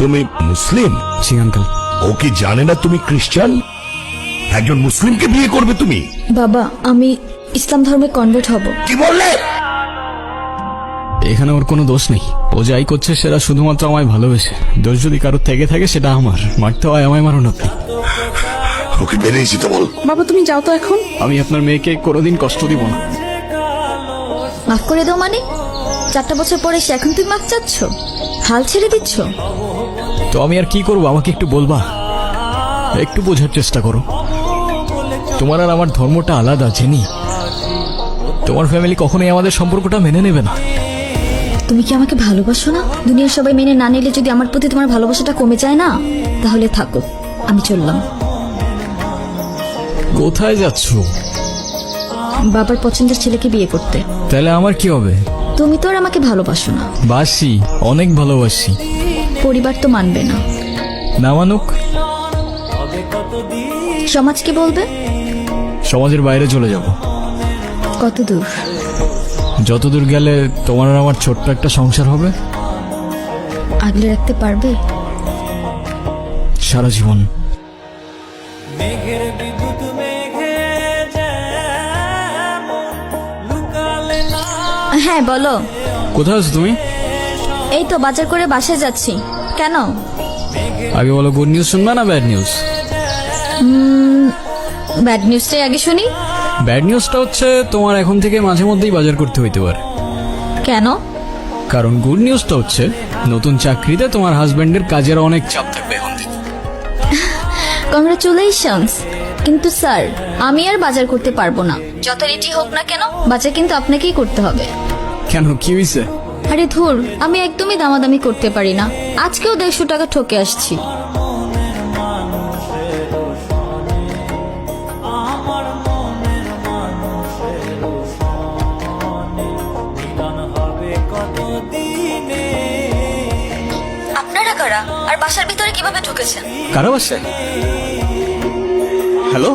তুমি মুসলিম? জি আঙ্কেল। ও কি জানে না তুমি খ্রিস্টান? একজন মুসলিমকে বিয়ে করবে তুমি? বাবা, আমি ইসলাম ধর্মে কনভার্ট হব। কি বললে? এখানে ওর কোনো দোষ নেই। ও যাই করছে সেটা শুধুমাত্র আমায় ভালোবেসে। দোষ যদি কারোর থেকে থাকে সেটা আমার। মারতে হয় আমায়, মারুন আপনি। ওকে বেরিয়ে যেতে বল। বাবা তুমি যাও তো এখন। আমি আপনার মেয়েকে কোনোদিন কষ্ট দিব না। মাফ করে দাও মানে? 4টা বছর পরে সে এখন তুমি মাফ চাচ্ছ? হাল ছেড়ে দিচ্ছ? তো আমি আর কি করবো, আমাকে একটু বলবা? একটু বোঝার চেষ্টা করো। তোমার আর আমার ধর্মটা আলাদা, জেনি। তোমার ফ্যামিলি কখনোই আমাদের সম্পর্কটা মেনে নেবে না। তুমি কি আমাকে ভালোবাসো না? দুনিয়ার সবাই মেনে না নিলে যদি আমার প্রতি তোমার ভালোবাসাটা কমে যায় না, তাহলে থাকো, আমি চললাম। কোথায় যাচ্ছ? বাবার পছন্দের ছেলেকে বিয়ে করতে। তাহলে আমার কি হবে? তুমি তো আর আমাকে ভালোবাসো না। বাসি, অনেক ভালোবাসি। পরিবার তো মানবে না। না মানুক? সমাজ কি বলবে? সমাজের বাইরে চলে যাব। কত দূর? যতদূর গেলে তোমার আর আমার ছোট্ট একটা সংসার হবে। আগলে রাখতে পারবে? সারা জীবন। হ্যাঁ বলো। কোথায় আছো তুমি? এই তো বাজার করে বাসায় যাচ্ছি। কেন? আগে বলো, গুড নিউজ শুনবা না ব্যাড নিউজ? ব্যাড নিউজটাই আগে শুনি। ব্যাড নিউজটা হচ্ছে তোমার এখন থেকে মাঝে মধ্যেই বাজার করতে হইতে পারে। কেন? কারণ গুড নিউজটা হচ্ছে নতুন চাকরিতে তোমার হাজবেন্ডের কাজের অনেক চাপ থাকবে এখন থেকে। কংগ্রাচুলেশনস। কিন্তু স্যার, আমি আর বাজার করতে পারবো না। যত রেটি হোক না কেন, বাজার কিন্তু আপনাকেই করতে হবে। কেন, কি হয়েছে? আরে ধুর, আমি একদমই দামাদামি করতে পারি না। আজকেও 150 টাকা ঠকে আসছি। আপনারা কারা আর বাসার ভিতরে কিভাবে ঢুকেছেন? কারা বাসায়? হ্যালো?